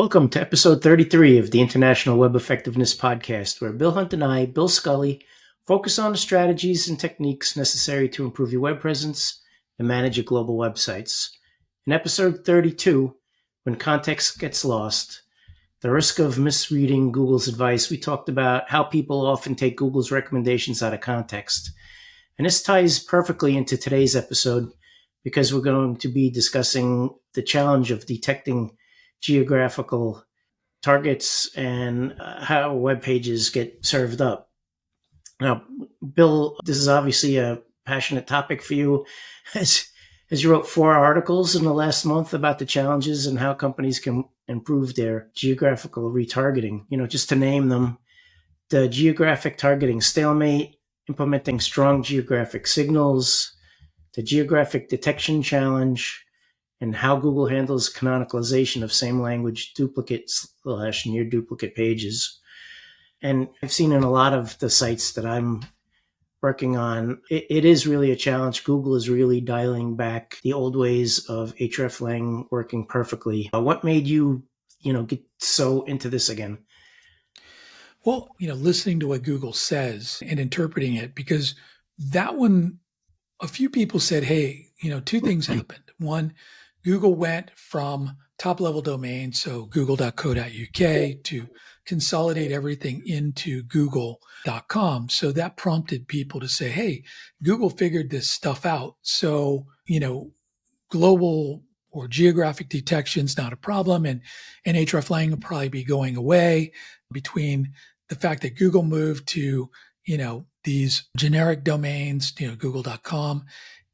Welcome to episode 33 of the International Web Effectiveness Podcast, where Bill Hunt and I, Bill Scully, focus on the strategies and techniques necessary to improve your web presence and manage your global websites. In episode 32, when context gets lost, the risk of misreading Google's advice, we talked about how people often take Google's recommendations out of context. And this ties perfectly into today's episode because we're going to be discussing the challenge of detecting geographical targets and how web pages get served up. Now, Bill, this is obviously a passionate topic for you, as you wrote 4 articles in the last month about the challenges and how companies can improve their geographical retargeting. Just to name them: the geographic targeting stalemate, implementing strong geographic signals, the geographic detection challenge, and how Google handles canonicalization of same language duplicate/near duplicate pages. And I've seen in a lot of the sites that I'm working on, it is really a challenge. Google is really dialing back the old ways of hreflang working perfectly. What made you, get so into this again? Well, listening to what Google says and interpreting it, because that one, a few people said, hey, 2 things happened. One, Google went from top level domains, so google.co.uk, to consolidate everything into google.com. So that prompted people to say, hey, Google figured this stuff out. So, global or geographic detection is not a problem, and hreflang will probably be going away. Between the fact that Google moved to, these generic domains, google.com,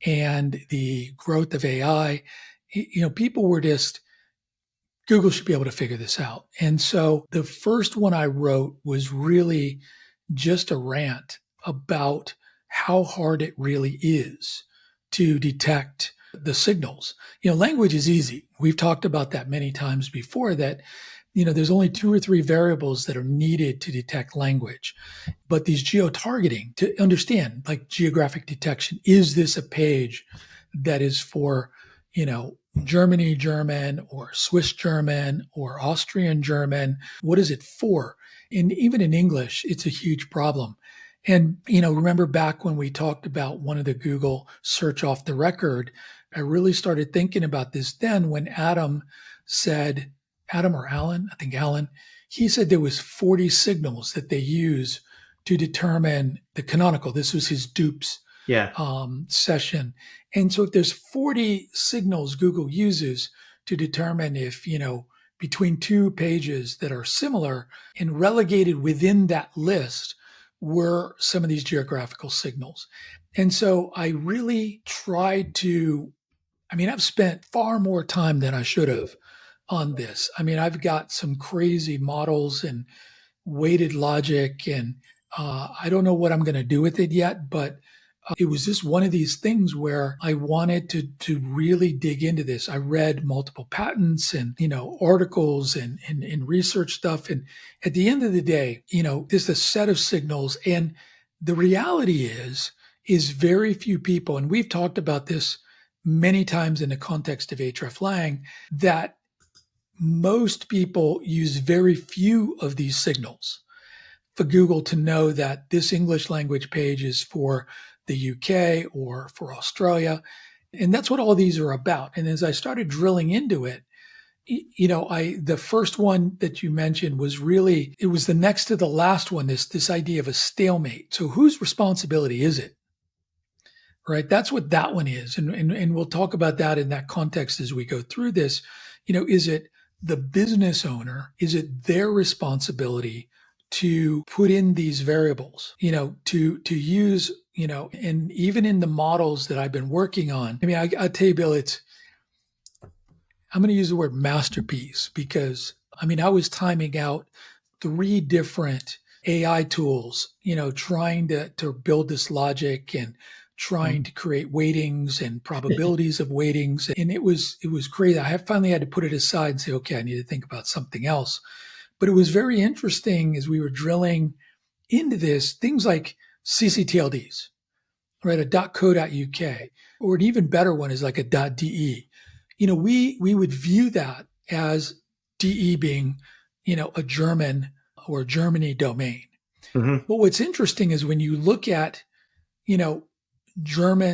and the growth of AI, people were just, Google should be able to figure this out. And so the first one I wrote was really just a rant about how hard it really is to detect the signals. Language is easy. We've talked about that many times before, that there's only 2 or 3 variables that are needed to detect language. But these geo-targeting, to understand, like geographic detection, is this a page that is for, Germany German or Swiss German or Austrian German? What is it for? And even in English, it's a huge problem. And, remember back when we talked about one of the Google search off the record, I really started thinking about this then when Adam or Alan, I think Alan, he said there was 40 signals that they use to determine the canonical. This was his dupes session. And so if there's 40 signals Google uses to determine if, between 2 pages that are similar, and relegated within that list were some of these geographical signals. And so I really tried to, I've spent far more time than I should have on this. I've got some crazy models and weighted logic, and I don't know what I'm going to do with it yet, but it was just one of these things where I wanted to really dig into this. I read multiple patents and, articles and research stuff. And at the end of the day, there's a set of signals. And the reality is very few people, and we've talked about this many times in the context of hreflang, that most people use very few of these signals for Google to know that this English language page is for the UK or for Australia. And that's what all these are about. And as I started drilling into it, the first one that you mentioned was really, it was the next to the last one, this idea of a stalemate. So whose responsibility is it? Right? That's what that one is. And we'll talk about that in that context as we go through this. Is it the business owner? Is it their responsibility to put in these variables, to use, and even in the models that I've been working on, I tell you, Bill, I'm going to use the word masterpiece, because I was timing out 3 different AI tools, trying to build this logic and trying to create weightings and probabilities of weightings. And it was crazy. I finally had to put it aside and say, okay, I need to think about something else. But it was very interesting as we were drilling into this, things like CCTLDs, right? A .co.uk, or an even better one is like a .de. We would view that as .de being, a German or Germany domain. Hmm. But what's interesting is when you look at, you know,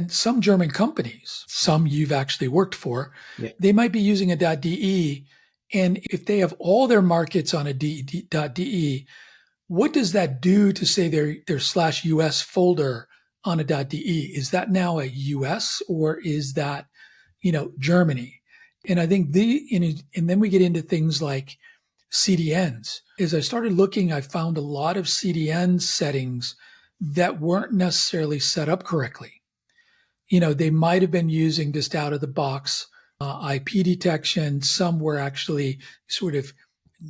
some German companies, some you've actually worked for, Yeah. they might be using a .de. And if they have all their markets on a .de, what does that do to say their /US folder on a .de? Is that now a US or is that, Germany? And I think and then we get into things like CDNs. As I started looking, I found a lot of CDN settings that weren't necessarily set up correctly. They might have been using just out of the box IP detection. Some were actually sort of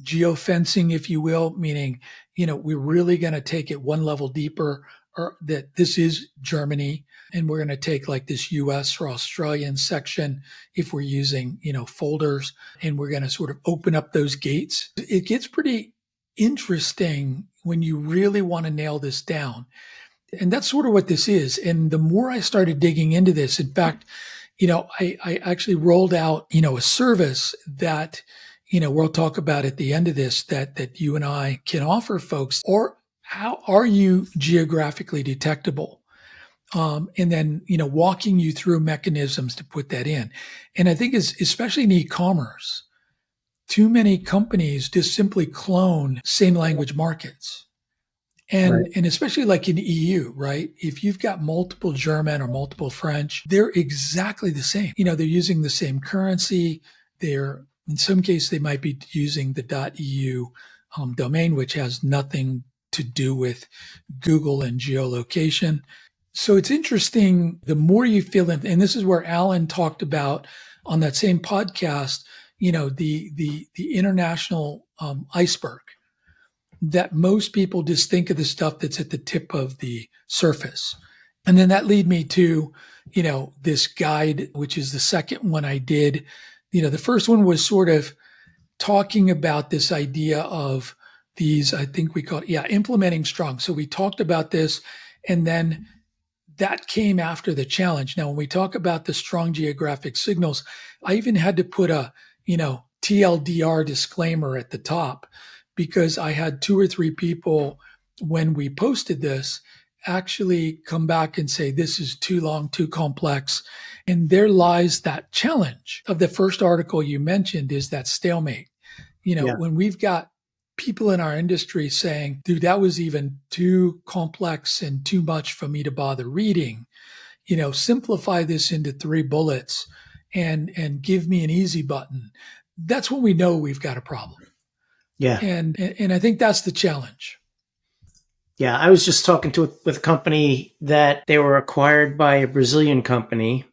geofencing, if you will, meaning, we're really going to take it one level deeper, or that this is Germany, and we're going to take like this US or Australian section if we're using, folders, and we're going to sort of open up those gates. It gets pretty interesting when you really want to nail this down. And that's sort of what this is. And the more I started digging into this, in fact, I actually rolled out, a service that, we'll talk about at the end of this that you and I can offer folks. Or how are you geographically detectable? And then, walking you through mechanisms to put that in. And I think especially in e-commerce, too many companies just simply clone same language markets. Right. And especially like in EU, right? If you've got multiple German or multiple French, they're exactly the same. They're using the same currency. In some cases, they might be using the .eu domain, which has nothing to do with Google and geolocation. So it's interesting. The more you fill in, and this is where Alan talked about on that same podcast, the international iceberg, that most people just think of the stuff that's at the tip of the surface. And then that lead me to, this guide, which is the second one I did. The first one was sort of talking about this idea of these, I think we call it, implementing strong. So we talked about this, and then that came after the challenge. Now, when we talk about the strong geographic signals, I even had to put a, TLDR disclaimer at the top, because I had 2 or 3 people when we posted this actually come back and say, this is too long, too complex. And there lies that challenge of the first article you mentioned, is that stalemate. Yeah. When we've got people in our industry saying, dude, that was even too complex and too much for me to bother reading, simplify this into 3 bullets and give me an easy button. That's when we know we've got a problem. Yeah. And I think that's the challenge. Yeah. I was just talking with a company that they were acquired by a Brazilian company.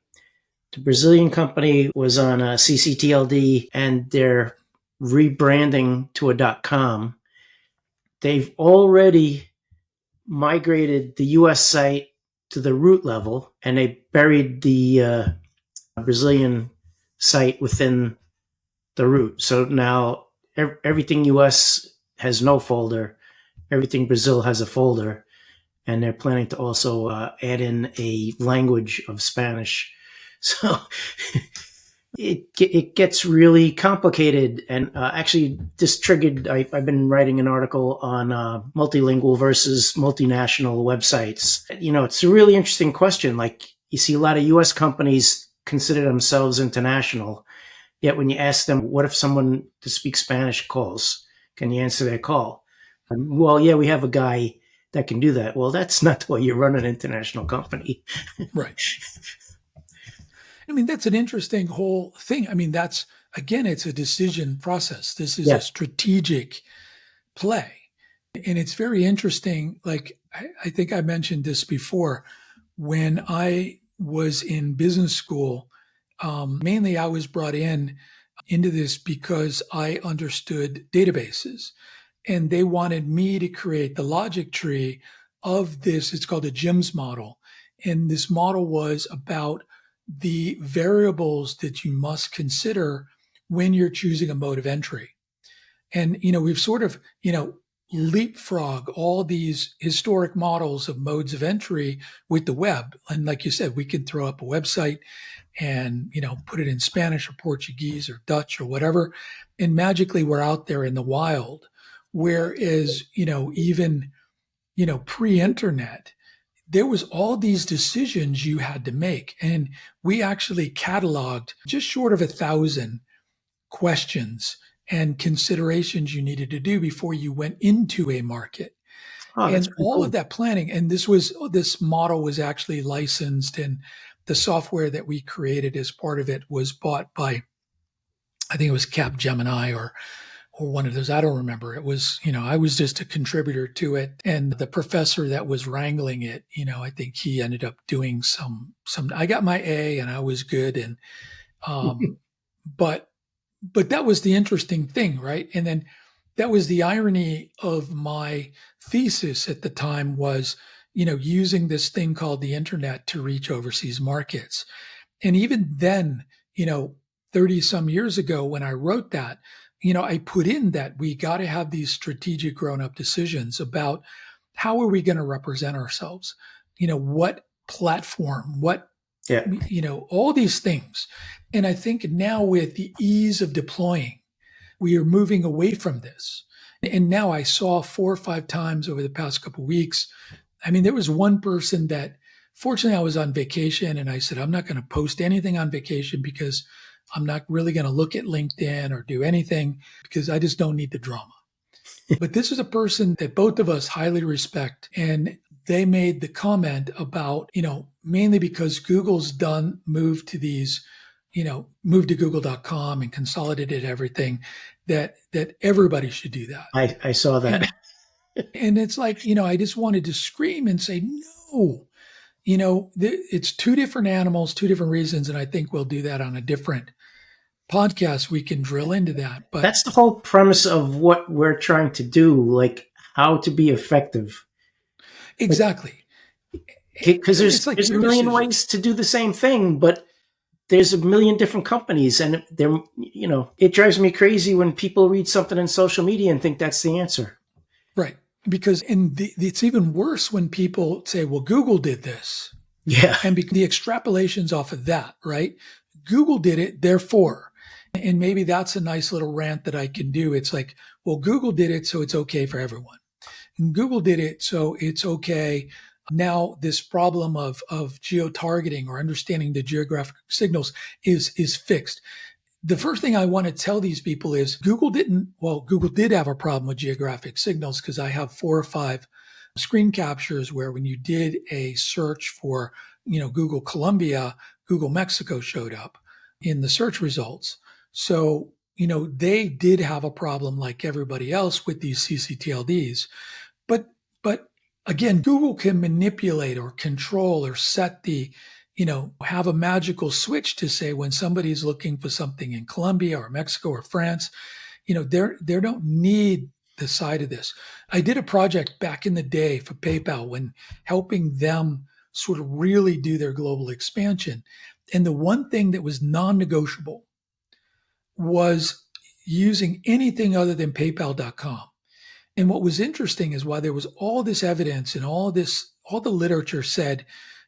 The Brazilian company was on a CCTLD, and they're rebranding to a .com. They've already migrated the US site to the root level, and they buried the Brazilian site within the root. So now everything US has no folder, everything Brazil has a folder, and they're planning to also add in a language of Spanish. So it gets really complicated. And actually, this triggered, I've been writing an article on multilingual versus multinational websites. It's a really interesting question. Like, you see a lot of US companies consider themselves international, yet when you ask them, what if someone to speak Spanish calls? Can you answer their call? Well, yeah, we have a guy that can do that. Well, that's not the way you run an international company. Right. I mean, that's an interesting whole thing. I mean, it's a decision process. This is a strategic play. And it's very interesting. Like, I think I mentioned this before. When I was in business school, mainly I was brought into this because I understood databases, and they wanted me to create the logic tree of this. It's called a GIMS model. And this model was about the variables that you must consider when you're choosing a mode of entry. And, we've sort of, leapfrog all these historic models of modes of entry with the web. And like you said, we can throw up a website and, put it in Spanish or Portuguese or Dutch or whatever. And magically we're out there in the wild. Whereas, even, pre-internet, there was all these decisions you had to make. And we actually cataloged just short of 1,000 questions and considerations you needed to do before you went into a market. Oh, that's And pretty all of cool. that planning, and this model was actually licensed, and the software that we created as part of it was bought by, I think it was Capgemini or one of those. I don't remember. It was, I was just a contributor to it. And the professor that was wrangling it, I think he ended up doing some, I got my A and I was good. And, but, but that was the interesting thing, right? And then that was the irony of my thesis at the time was, using this thing called the internet to reach overseas markets. And even then, 30 some years ago when I wrote that, I put in that we got to have these strategic grown up decisions about how are we going to represent ourselves? What platform, what, Yeah. all these things. And I think now with the ease of deploying, we are moving away from this. And now I saw 4 or 5 times over the past couple of weeks. I mean, there was one person that, fortunately, I was on vacation and I said, I'm not going to post anything on vacation because I'm not really going to look at LinkedIn or do anything because I just don't need the drama. But this is a person that both of us highly respect. And they made the comment about, mainly because Google's moved to these, moved to google.com and consolidated everything, that everybody should do that. I saw that. And it's like, I just wanted to scream and say, no, it's two different animals, two different reasons. And I think we'll do that on a different podcast. We can drill into that. But That's the whole premise of what we're trying to do, like how to be effective. exactly. Because It's like there's a your million decision. ways to do the same thing, but there's a million different companies, and it drives me crazy when people read something in social media and think that's the answer. Right. Because it's even worse when people say, well, Google did this. Yeah. And the extrapolations off of that, right? Google did it, therefore. And maybe that's a nice little rant that I can do. It's like, well, Google did it, so it's okay for everyone. And Google did it, so it's okay. Now, this problem of geo-targeting or understanding the geographic signals is fixed. The first thing I want to tell these people is Google did have a problem with geographic signals because I have 4 or 5 screen captures where when you did a search for, Google Colombia, Google Mexico showed up in the search results. So, they did have a problem like everybody else with these CCTLDs. But again, Google can manipulate or control or set have a magical switch to say when somebody's looking for something in Colombia or Mexico or France, they don't need the side of this. I did a project back in the day for PayPal when helping them sort of really do their global expansion. And the one thing that was non-negotiable was using anything other than paypal.com. And what was interesting is while there was all this evidence and all the literature said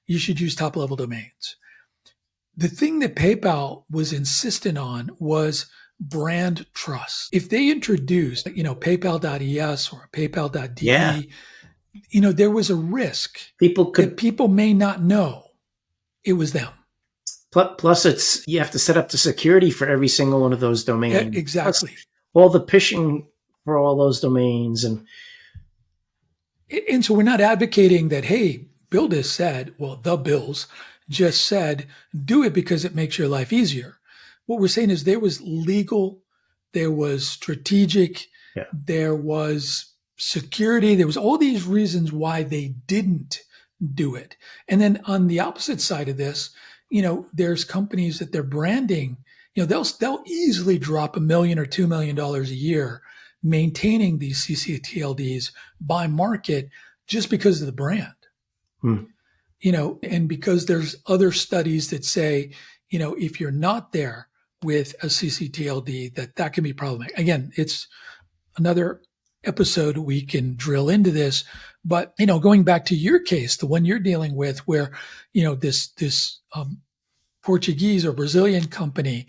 you should use top level domains. The thing that PayPal was insistent on was brand trust. If they introduced, PayPal.es or PayPal.de, Yeah. there was a risk People that could, people may not know it was them. plus you have to set up the security for every single one of those domains. Plus Exactly. all the phishing for all those domains. And so we're not advocating that, hey, Bill just said, well, the Bills just said, do it because it makes your life easier. What we're saying is there was legal, there was strategic, Yeah. there was security, there was all these reasons why they didn't do it. And then on the opposite side of this, there's companies that they're branding, they'll easily drop $1 million or $2 million a year maintaining these CCTLDs by market just because of the brand. Hmm. And because there's other studies that say, if you're not there with a CCTLD, that can be problematic. Again, it's another episode, we can drill into this. But, going back to your case, the one you're dealing with where, this Portuguese or Brazilian company,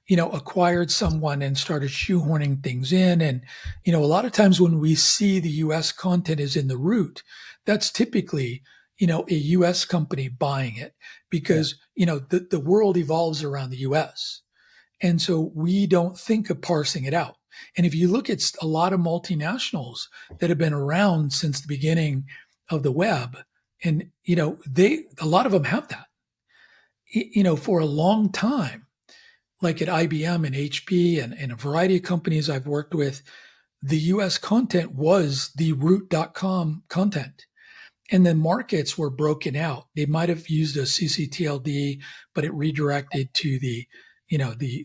acquired someone and started shoehorning things in. And, a lot of times when we see the US content is in the root, that's typically, a US company buying it because, the world evolves around the US. And so we don't think of parsing it out. And if you look at a lot of multinationals that have been around since the beginning of the web, and, a lot of them have that, for a long time, like at IBM and HP and a variety of companies I've worked with, the US content was the root.com content. And then markets were broken out. They might have used a ccTLD, but it redirected to the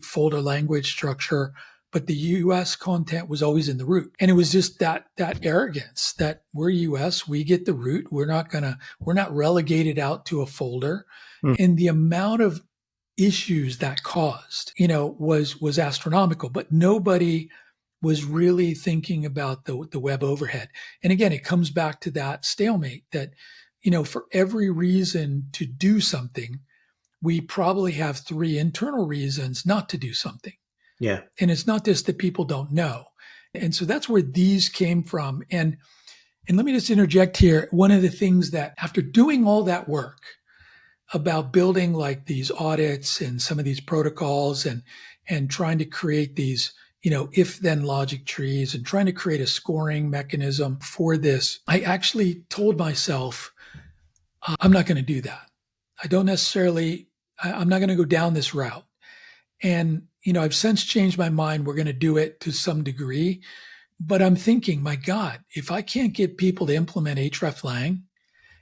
folder language structure. But the US content was always in the root. And it was just that arrogance that we're US, we get the root. We're not relegated out to a folder. And the amount of issues that caused, was astronomical, but nobody was really thinking about the web overhead. And again, it comes back to that stalemate that, for every reason to do something, we probably have 3 internal reasons not to do something. Yeah. And it's not just that people don't know. And so that's where these came from. And let me just interject here. One of the things that after doing all that work about building like these audits and some of these protocols and trying to create these, if then logic trees and trying to create a scoring mechanism for this, I actually told myself, I'm not going to do that. I'm not going to go down this route. And, I've since changed my mind. We're going to do it to some degree, but I'm thinking, my God, if I can't get people to implement hreflang,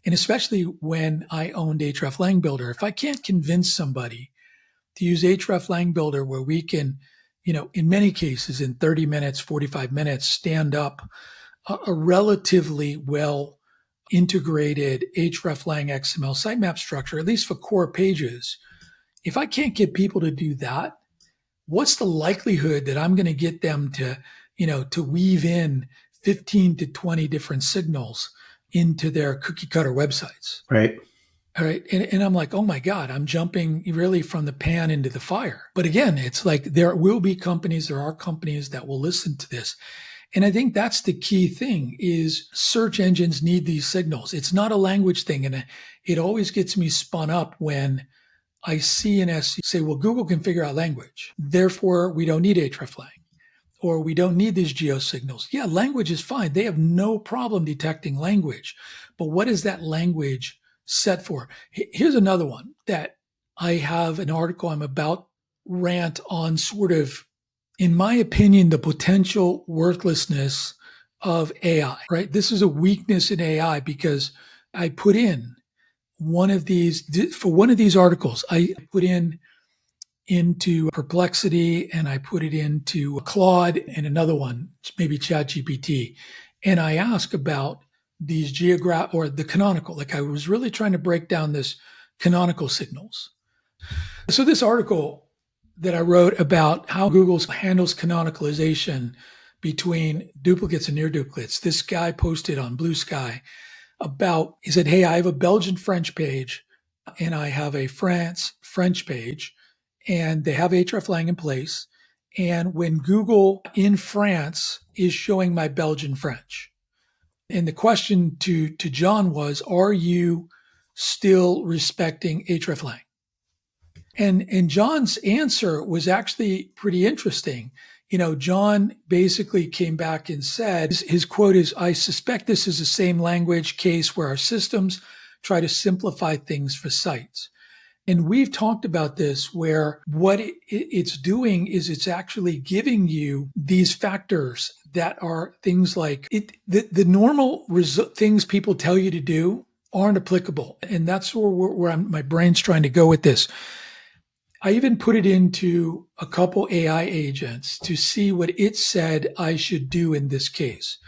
and especially when I owned hreflang Builder, if I can't convince somebody to use hreflang Builder where we can, in many cases in 30 minutes, 45 minutes, stand up a relatively well integrated hreflang XML sitemap structure, at least for core pages. If I can't get people to do that, what's the likelihood that I'm going to get them to, to weave in 15 to 20 different signals into their cookie cutter websites? Right. All right. And I'm like, oh my God, I'm jumping really from the pan into the fire. But again, it's like there are companies that will listen to this. And I think that's the key thing is search engines need these signals. It's not a language thing. And it always gets me spun up when I see an SEO say, well, Google can figure out language. Therefore, we don't need hreflang. Or we don't need these geo signals. Yeah, language is fine. They have no problem detecting language. But what is that language set for? Here's another one that I have an article I'm about rant on sort of, in my opinion, the potential worthlessness of AI, right? This is a weakness in AI because I put in one of these articles, I put into Perplexity and I put it into Claude and another one, maybe ChatGPT. And I ask about these or the canonical, like I was really trying to break down this canonical signals. So this article that I wrote about how Google handles canonicalization between duplicates and near duplicates, this guy posted on Blue Sky he said, hey, I have a Belgian French page and I have a French page, and they have hreflang in place. And when Google in France is showing my Belgian French, and the question to John was, are you still respecting hreflang? And John's answer was actually pretty interesting. John basically came back and said, his quote is, I suspect this is the same language case where our systems try to simplify things for sites. And we've talked about this where what it's doing is it's actually giving you these factors that are things like the normal things people tell you to do aren't applicable. And that's where my brain's trying to go with this. I even put it into a couple AI agents to see what it said I should do in this case.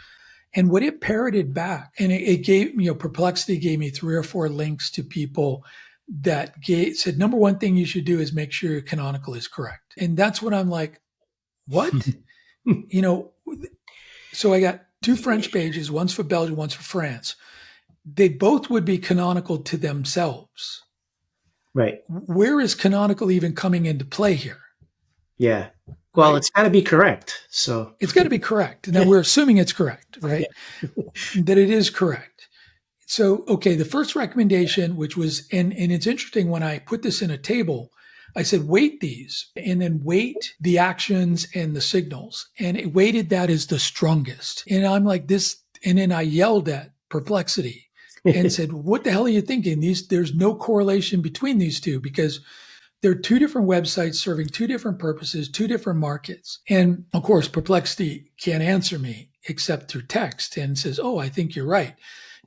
And what it parroted back, and it gave, Perplexity gave me 3 or 4 links to people that said, number one thing you should do is make sure your canonical is correct. And that's what I'm like, what? So I got two French pages, one's for Belgium, one's for France. They both would be canonical to themselves. Right. Where is canonical even coming into play here? Yeah. Well, Right? it's got to be correct. So It's got to be correct. Now we're assuming it's correct, right? That it is correct. So, okay, the first recommendation, which was, and it's interesting when I put this in a table, I said, weight these and then weight the actions and the signals. And it weighted that as the strongest. And I'm like this, and then I yelled at Perplexity and said, what the hell are you thinking? There's no correlation between these two because they're two different websites serving two different purposes, two different markets. And of course, Perplexity can't answer me except through text and says, oh, I think you're right.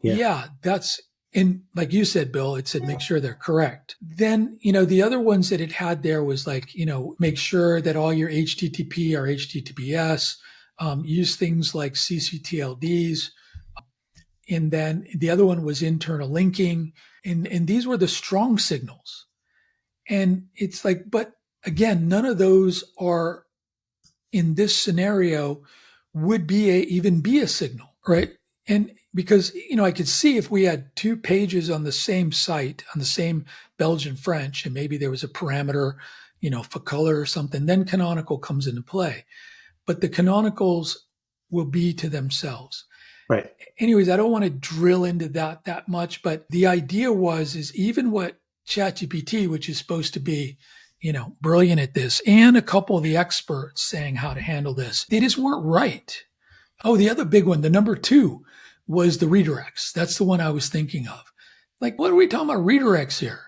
Yeah, that's, and like you said, Bill, it said make sure they're correct. Then, the other ones that it had there was like, make sure that all your HTTP are HTTPS, use things like CCTLDs. And then the other one was internal linking. And these were the strong signals. And it's like, but again, none of those are in this scenario would even be a signal, right? And because, I could see if we had two pages on the same site, on the same Belgian French, and maybe there was a parameter, for color or something, then canonical comes into play. But the canonicals will be to themselves. right. Anyways, I don't want to drill into that much, but the idea is even what ChatGPT, which is supposed to be, brilliant at this, and a couple of the experts saying how to handle this, they just weren't right. Oh, the other big one, the number 2 was the redirects. That's the one I was thinking of. Like, what are we talking about redirects here?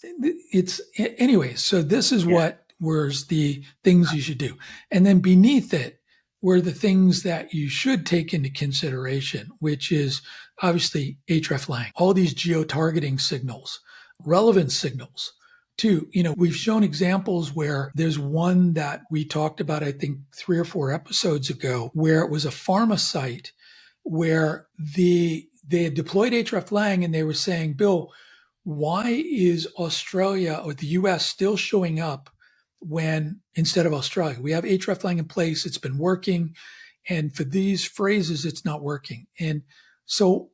It's anyway. So this is what was the things you should do. And then beneath it were the things that you should take into consideration, which is obviously hreflang, all these geo-targeting signals, relevance signals. Too, we've shown examples where there's one that we talked about, I think 3 or 4 episodes ago, where it was a pharma site where they had deployed hreflang and they were saying, Bill, why is Australia or the US still showing up when instead of Australia? We have hreflang in place, it's been working, and for these phrases, it's not working. And so,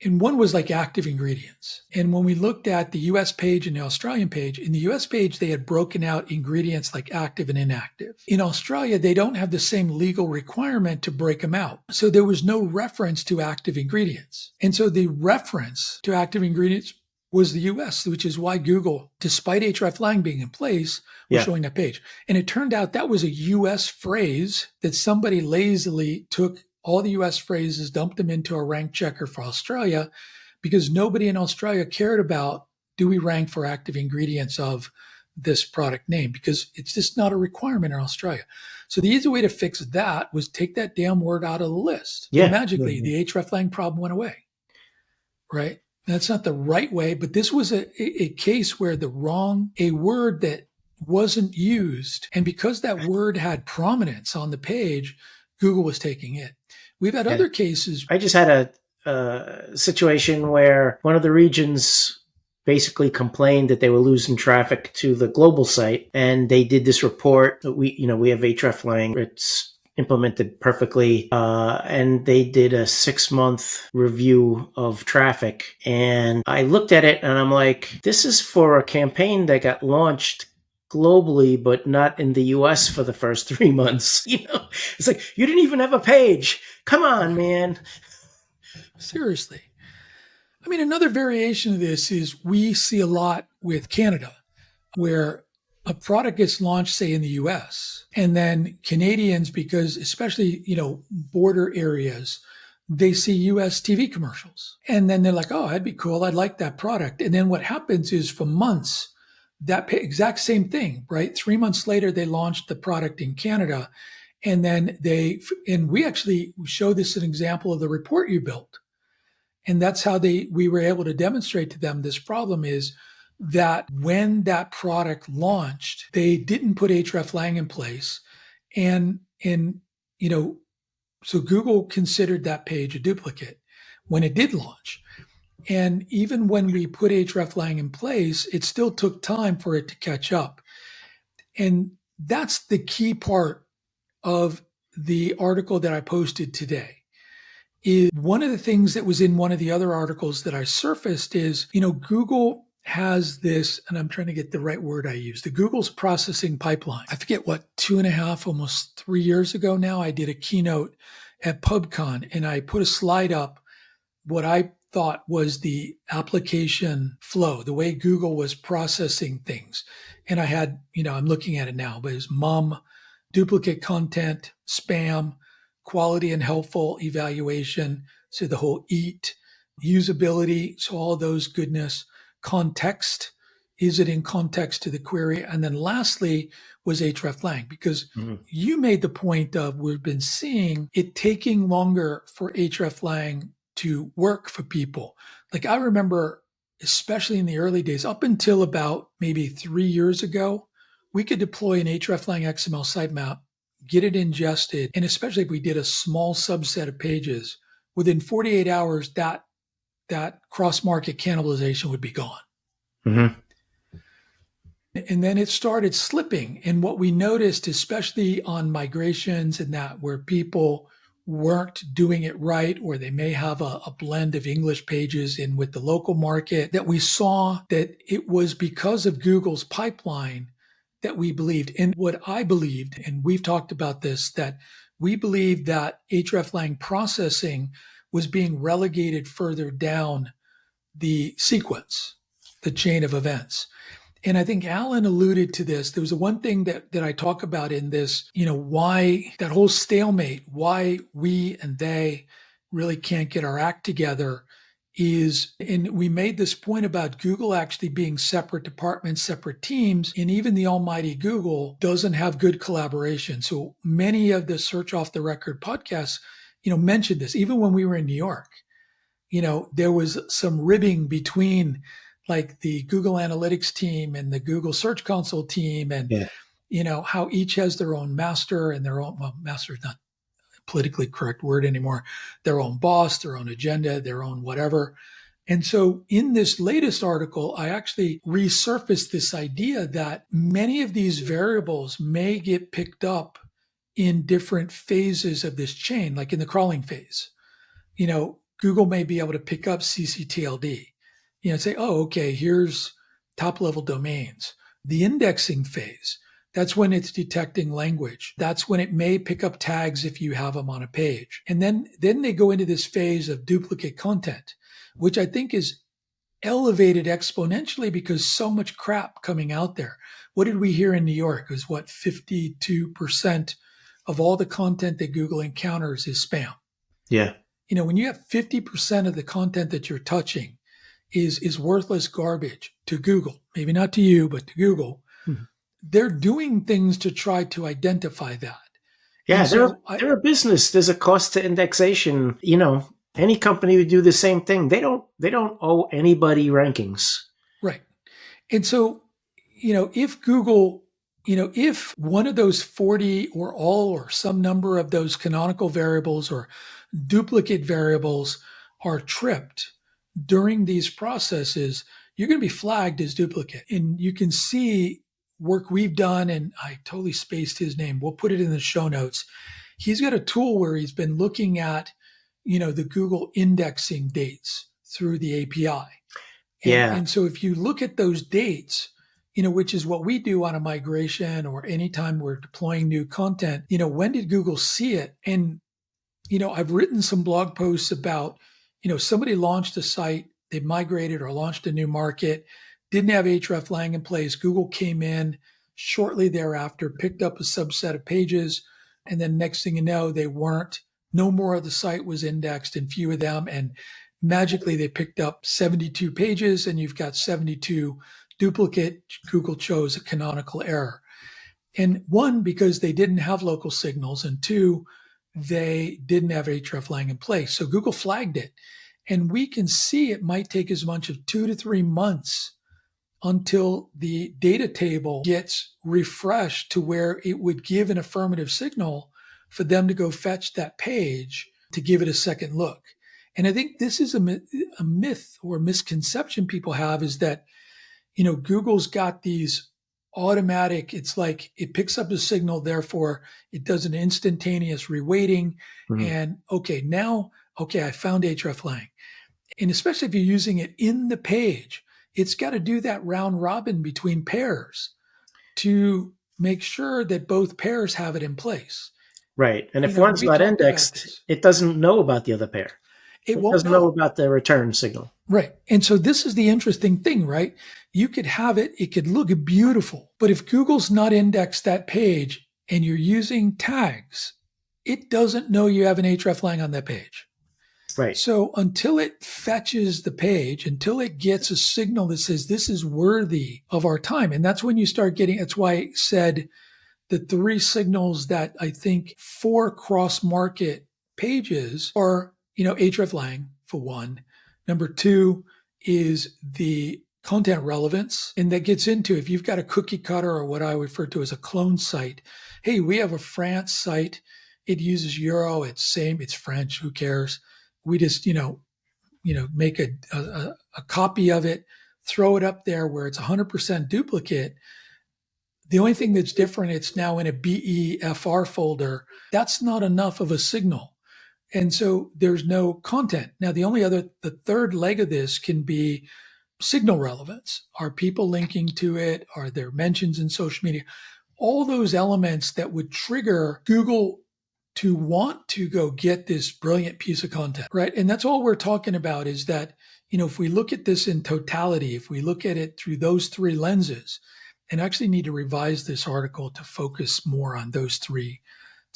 and one was like active ingredients. And when we looked at the US page and the Australian page, in the US page, they had broken out ingredients like active and inactive. In Australia, they don't have the same legal requirement to break them out. So there was no reference to active ingredients. And so the reference to active ingredients was the US, which is why Google, despite hreflang being in place, was showing that page. And it turned out that was a US phrase that somebody lazily took all the US phrases, dumped them into a rank checker for Australia because nobody in Australia cared about, do we rank for active ingredients of this product name? Because it's just not a requirement in Australia. So the easy way to fix that was take that damn word out of the list. And magically, the hreflang problem went away, right? That's not the right way, but this was a case where a word that wasn't used, and because that word had prominence on the page, Google was taking it. We've had other cases. I just had a situation where one of the regions basically complained that they were losing traffic to the global site, and they did this report. We have hreflang. It's implemented perfectly, and they did a 6-month review of traffic. And I looked at it, and I'm like, this is for a campaign that got launched globally, but not in the US for the first 3 months. It's like, you didn't even have a page. Come on, man. Seriously. I mean, another variation of this is we see a lot with Canada, where a product gets launched, say, in the US, and then Canadians, because especially, border areas, they see US TV commercials. And then they're like, oh, that'd be cool. I'd like that product. And then what happens is for months, that exact same thing, right? 3 months later, they launched the product in Canada. And then we actually show this an example of the report you built. And that's how we were able to demonstrate to them this problem is that when that product launched, they didn't put hreflang in place. And so Google considered that page a duplicate when it did launch. And even when we put hreflang in place, it still took time for it to catch up. And that's the key part of the article that I posted today. is one of the things that was in one of the other articles that I surfaced is, Google has this, and I'm trying to get the right word I use, the Google's processing pipeline. I forget what, 2.5, almost 3 years ago now, I did a keynote at PubCon and I put a slide up what I thought was the application flow, the way Google was processing things. And I had, I'm looking at it now, but it's duplicate content, spam, quality and helpful evaluation. So the whole EAT, usability, so all those goodness, context. Is it in context to the query? And then lastly was hreflang, because you made the point of we've been seeing it taking longer for hreflang to work for people. Like I remember, especially in the early days, up until about maybe 3 years ago, we could deploy an hreflang XML sitemap, get it ingested, and especially if we did a small subset of pages, within 48 hours, that cross-market cannibalization would be gone. Mm-hmm. And then it started slipping. And what we noticed, especially on migrations and that where people weren't doing it right, or they may have a blend of English pages in with the local market, that we saw that it was because of Google's pipeline that we believed. And what I believed, and we've talked about this, that we believed that hreflang processing was being relegated further down the sequence, the chain of events. And I think Alan alluded to this. There was one thing that I talk about in this, why that whole stalemate, why we and they really can't get our act together is, and we made this point about Google actually being separate departments, separate teams, and even the almighty Google doesn't have good collaboration. So many of the Search Off the Record podcasts, mentioned this. Even when we were in New York, there was some ribbing between like the Google Analytics team and the Google Search Console team, and how each has their own master and their own, well, master is not a politically correct word anymore, their own boss, their own agenda, their own whatever. And so in this latest article, I actually resurfaced this idea that many of these variables may get picked up in different phases of this chain, like in the crawling phase. Google may be able to pick up ccTLD, say, oh, okay, here's top level domains. The indexing phase, that's when it's detecting language. That's when it may pick up tags if you have them on a page. And then they go into this phase of duplicate content, which I think is elevated exponentially because so much crap coming out there. What did we hear in New York? It was 52% of all the content that Google encounters is spam. Yeah. When you have 50% of the content that you're touching is worthless garbage to Google, maybe not to you, but to Google, they're doing things to try to identify that. Yeah, they're a business. There's a cost to indexation. Any company would do the same thing. They don't owe anybody rankings. Right. And so, if Google, if one of those 40 or all or some number of those canonical variables or duplicate variables are tripped during these processes, you're going to be flagged as duplicate. And you can see work we've done, and I totally spaced his name. We'll put it in the show notes. He's got a tool where he's been looking at, the Google indexing dates through the API. And so if you look at those dates, which is what we do on a migration or anytime we're deploying new content, when did Google see it? And, I've written some blog posts about, somebody launched a site, they migrated or launched a new market, didn't have hreflang in place. Google came in shortly thereafter, picked up a subset of pages, and then next thing you know, they weren't. No more of the site was indexed and few of them. And magically, they picked up 72 pages, and you've got 72 duplicate. Google chose a canonical error. And one, because they didn't have local signals, and two, they didn't have hreflang in place. So Google flagged it. And we can see it might take as much as 2 to 3 months until the data table gets refreshed to where it would give an affirmative signal for them to go fetch that page to give it a second look. And I think this is a myth or misconception people have, is that, Google's got these automatic, it's like it picks up a signal, therefore it does an instantaneous reweighting. And okay, now okay, I found hreflang. And especially if you're using it in the page, it's got to do that round robin between pairs to make sure that both pairs have it in place. Right. And You if know, one's we not talked about indexed, this. it doesn't know about the other pair. It It won't doesn't know know. about the return signal. Right. And so this is the interesting thing, right? You could have it, it could look beautiful, but if Google's not indexed that page and you're using tags, it doesn't know you have an hreflang on that page. Right. So until it fetches the page, until it gets a signal that says this is worthy of our time, and that's when you start getting, that's why I said the three signals that I think for cross-market pages are, hreflang for one. Number two is the content relevance. And that gets into if you've got a cookie cutter or what I refer to as a clone site. Hey, we have a France site. It uses Euro. It's same. It's French. Who cares? We just, make a copy of it, throw it up there where it's 100% duplicate. The only thing that's different, it's now in a BEFR folder. That's not enough of a signal. And so there's no content. Now, the third leg of this can be signal relevance. Are people linking to it? Are there mentions in social media? All those elements that would trigger Google to want to go get this brilliant piece of content, right? And that's all we're talking about is that, if we look at this in totality, if we look at it through those three lenses, and actually need to revise this article to focus more on those three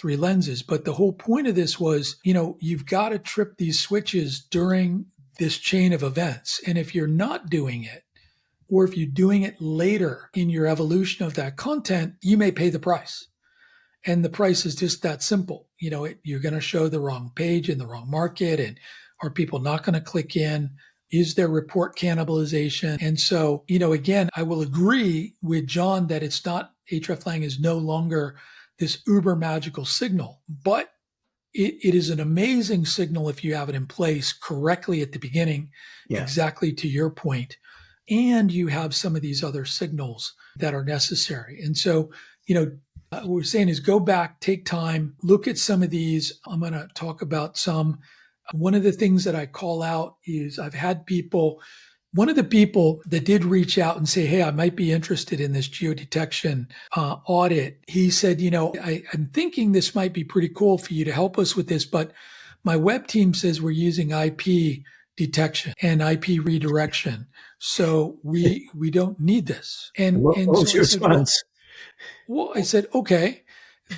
lenses. But the whole point of this was, you've got to trip these switches during this chain of events. And if you're not doing it, or if you're doing it later in your evolution of that content, you may pay the price. And the price is just that simple. You're going to show the wrong page in the wrong market. And are people not going to click in? Is there report cannibalization? And so, again, I will agree with John that it's not, hreflang is no longer this uber magical signal, but it is an amazing signal if you have it in place correctly at the beginning, exactly to your point, and you have some of these other signals that are necessary. And so, what we're saying is go back, take time, look at some of these. I'm going to talk about some. One of the things that I call out is I've had people, one of the people that did reach out and say, hey, I might be interested in this geodetection audit. He said, I'm thinking this might be pretty cool for you to help us with this, but my web team says we're using IP detection and IP redirection. So we don't need this. And What was so your I said, response? well, I said, okay,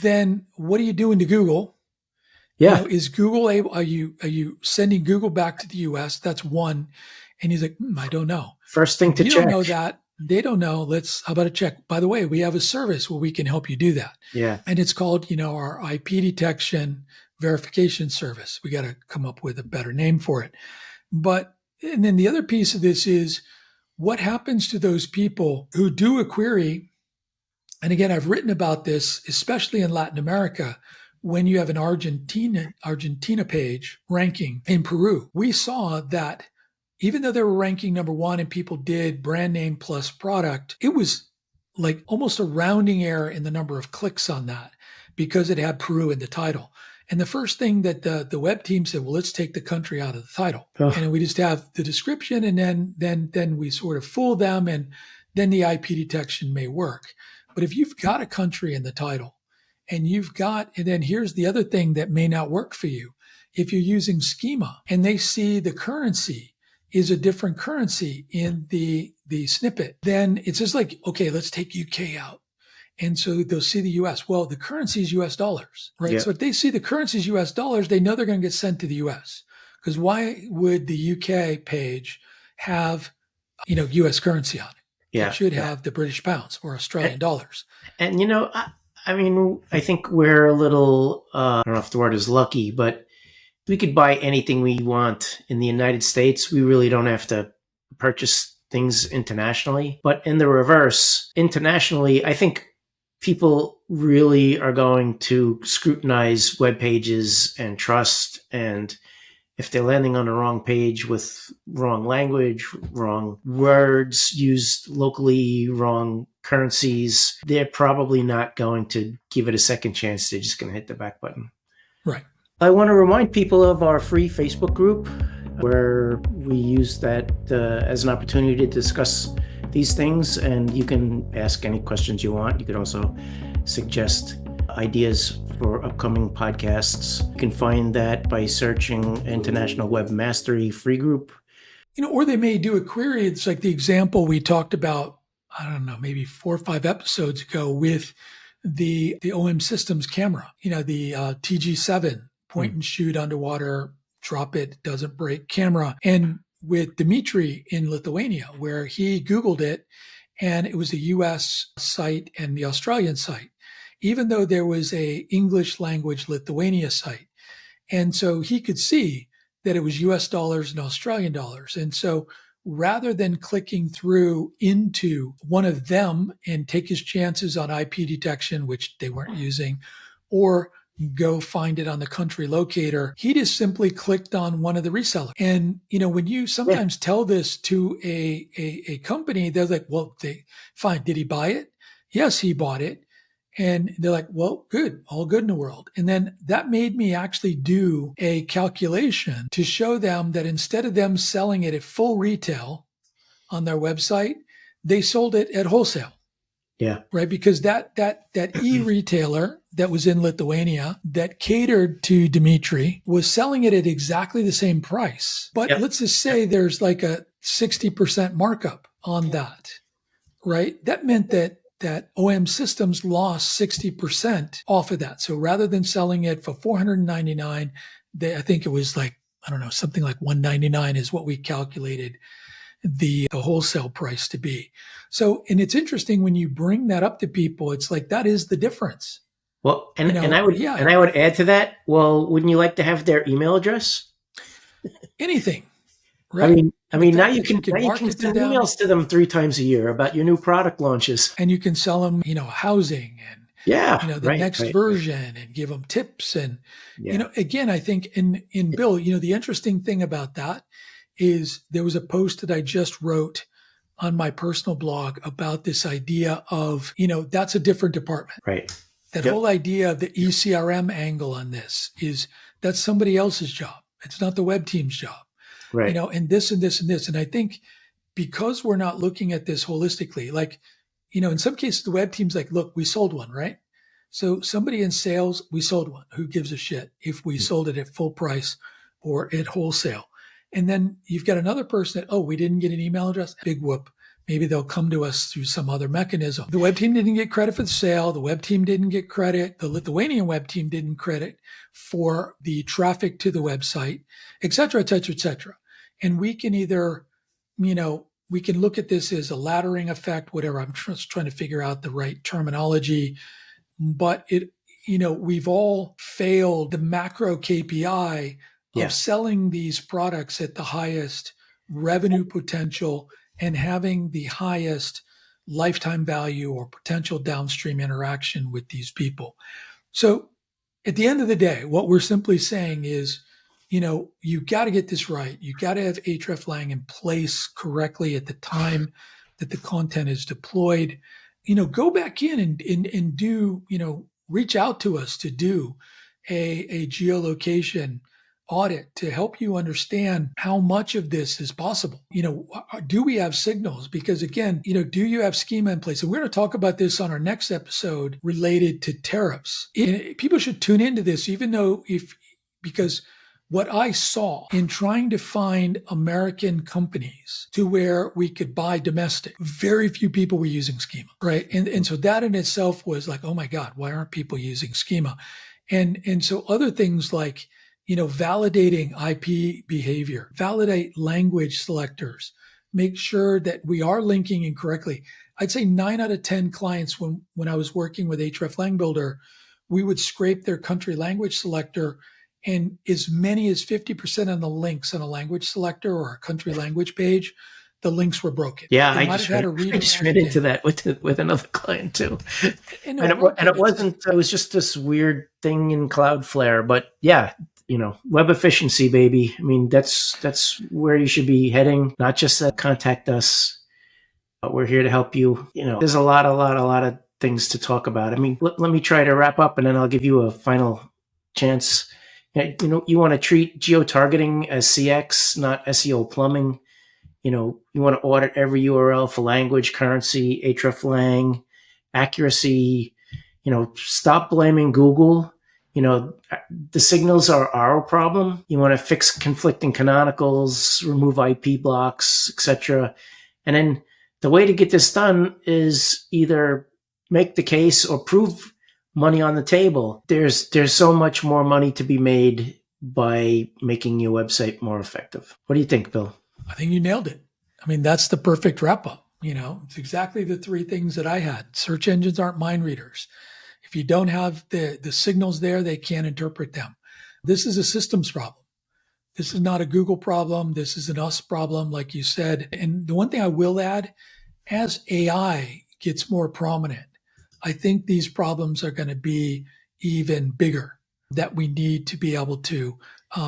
then what are you doing to Google? Yeah. Is Google able, are you sending Google back to the US? That's one. And he's like, I don't know. First thing If to you check. don't know that, they don't know. How about a check? By the way, we have a service where we can help you do that. Yeah. And it's called, our IP detection verification service. We got to come up with a better name for it. And then the other piece of this is what happens to those people who do a query. And again, I've written about this, especially in Latin America, when you have an Argentina page ranking in Peru. We saw that even though they were ranking number one and people did brand name plus product, it was like almost a rounding error in the number of clicks on that because it had Peru in the title. And the first thing that the web team said, well, let's take the country out of the title. And then we just have the description and then we sort of fool them and then the IP detection may work. But if you've got a country in the title and then here's the other thing that may not work for you. If you're using schema and they see the currency is a different currency in the snippet, then it's just like, okay, let's take UK out. And so they'll see the US. Well, the currency is US dollars, right? So if they see the currency is US dollars, they know they're going to get sent to the US. Because why would the UK page have, US currency on it? It should have the British pounds or Australian dollars. And, I think we're a little, I don't know if the word is lucky, but we could buy anything we want in the United States. We really don't have to purchase things internationally. But in the reverse, internationally, I think people really are going to scrutinize web pages and trust. And if they're landing on the wrong page with wrong language, wrong words used locally, wrong currencies, they're probably not going to give it a second chance. They're just going to hit the back button. Right. I want to remind people of our free Facebook group where we use that as an opportunity to discuss these things, and you can ask any questions you want. You can also suggest ideas for upcoming podcasts. You can find that by searching International Web Mastery Free Group. Or they may do a query. It's like the example we talked about, I don't know, maybe 4 or 5 episodes ago with the OM Systems camera, the TG7 point and shoot underwater, drop it, doesn't break camera. And with Dimitri in Lithuania, where he Googled it, and it was a US site and the Australian site, even though there was a English language Lithuania site. And so he could see that it was US dollars and Australian dollars. And so rather than clicking through into one of them and take his chances on IP detection, which they weren't using, or go find it on the country locator, he just simply clicked on one of the resellers. And, when you sometimes tell this to a company, they're like, well, fine. Did he buy it? Yes, he bought it. And they're like, well, good, all good in the world. And then that made me actually do a calculation to show them that instead of them selling it at full retail on their website, they sold it at wholesale. Yeah. Right. Because that e-retailer that was in Lithuania that catered to Dimitri was selling it at exactly the same price. But let's just say there's like a 60% markup on that. Right. That meant that OM Systems lost 60% off of that. So rather than selling it for $499, I think it was like, I don't know, something like $199 is what we calculated the wholesale price to be. So, and it's interesting when you bring that up to people, it's like, that is the difference. Well, and I would add to that. Well, wouldn't you like to have their email address? Anything. Right. I mean, now you can send emails to them 3 times a year about your new product launches, and you can sell them, housing and the next version, and give them tips. And again, I think in Bill, the interesting thing about that is there was a post that I just wrote on my personal blog about this idea of that's a different department, right? That whole idea of the ECRM angle on this that's somebody else's job. It's not the web team's job. Right. And this and this and this. And I think because we're not looking at this holistically, like, in some cases, the web team's like, look, we sold one, right? So somebody in sales, we sold one. Who gives a shit if we sold it at full price or at wholesale? And then you've got another person that, we didn't get an email address. Big whoop. Maybe they'll come to us through some other mechanism. The web team didn't get credit for the sale. The web team didn't get credit. The Lithuanian web team didn't credit for the traffic to the website, et cetera, et cetera, et cetera. And we can either, we can look at this as a laddering effect, whatever. I'm just trying to figure out the right terminology. But we've all failed the macro KPI of selling these products at the highest revenue potential and having the highest lifetime value or potential downstream interaction with these people. So at the end of the day, what we're simply saying is, you've got to get this right. You've got to have hreflang in place correctly at the time that the content is deployed. Go back in and do, reach out to us to do a geolocation audit to help you understand how much of this is possible. Do we have signals? Because again, do you have schema in place? And we're going to talk about this on our next episode related to tariffs. People should tune into this, even though because what I saw in trying to find American companies to where we could buy domestic, very few people were using schema, right? And so that in itself was like, oh my God, why aren't people using schema? And so other things like, validating IP behavior, validate language selectors, make sure that we are linking incorrectly. I'd say 9 out of 10 clients when I was working with hreflang Builder, we would scrape their country language selector, and as many as 50% of the links on a language selector or a country language page, the links were broken. Yeah, I just ran into that with another client too. And it was just this weird thing in Cloudflare. But yeah, web efficiency, baby. I mean, that's where you should be heading. Not just contact us. We're here to help you. There's a lot of things to talk about. I mean, let me try to wrap up, and then I'll give you a final chance. You want to treat geotargeting as CX, not SEO plumbing. You want to audit every URL for language, currency, hreflang, accuracy. Stop blaming Google. The signals are our problem. You want to fix conflicting canonicals, remove IP blocks, etc. And then the way to get this done is either make the case or prove money on the table. There's so much more money to be made by making your website more effective. What do you think, Bill? I think you nailed it. I mean, that's the perfect wrap up. It's exactly the three things that I had. Search engines aren't mind readers. If you don't have the signals there, they can't interpret them. This is a systems problem. This is not a Google problem. This is an us problem, like you said. And the one thing I will add, as AI gets more prominent, I think these problems are going to be even bigger, that we need to be able to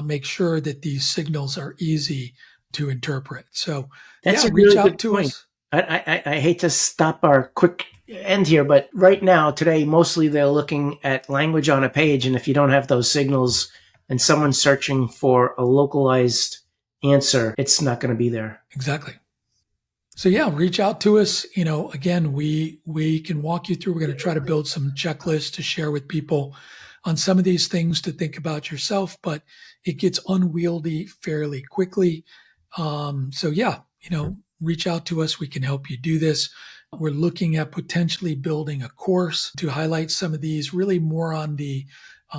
make sure that these signals are easy to interpret. So That's a reach really out good to point. us. I hate to stop our quick end here, but right now, today, mostly they're looking at language on a page. And if you don't have those signals and someone's searching for a localized answer, it's not going to be there. Exactly. So reach out to us. Again, we can walk you through. We're going to try to build some checklists to share with people on some of these things to think about yourself, but it gets unwieldy fairly quickly. Reach out to us. We can help you do this. We're looking at potentially building a course to highlight some of these, really more on the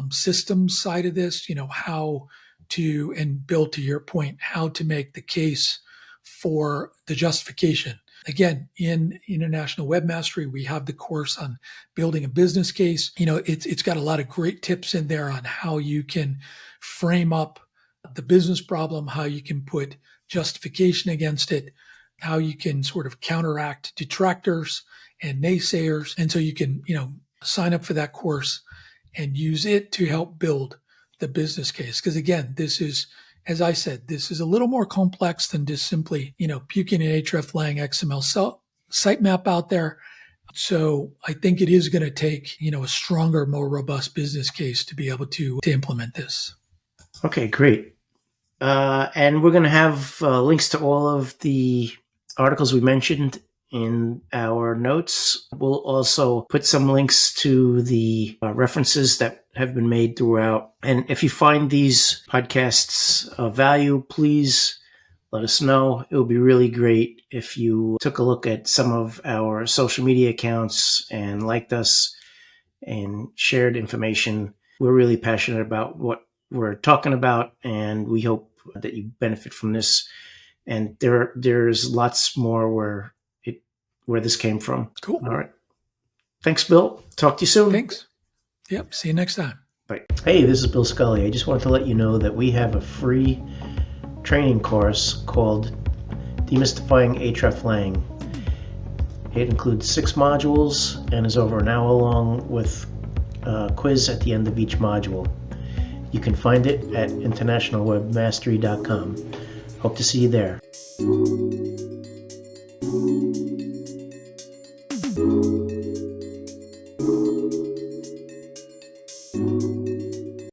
systems side of this, how to, and Bill, to your point, how to make the case for the justification. Again, in International Web Mastery, we have the course on building a business case. It's got a lot of great tips in there on how you can frame up the business problem, how you can put justification against it, how you can sort of counteract detractors and naysayers. And so you can, sign up for that course and use it to help build the business case. Because again, this is, as I said, this is a little more complex than just simply, puking an hreflang XML sitemap out there. So I think it is going to take, a stronger, more robust business case to be able to implement this. Okay, great. And we're going to have links to all of the articles we mentioned in our notes. We'll also put some links to the references that have been made throughout. And if you find these podcasts of value, please let us know. It would be really great if you took a look at some of our social media accounts and liked us and shared information. We're really passionate about what we're talking about, and we hope that you benefit from this. And there's lots more where this came from. Cool. All right. Thanks, Bill. Talk to you soon. Thanks. Yep. See you next time. Bye. Hey, this is Bill Scully. I just wanted to let you know that we have a free training course called Demystifying hreflang. It includes 6 modules and is over an hour long with a quiz at the end of each module. You can find it at internationalwebmastery.com. Hope to see you there.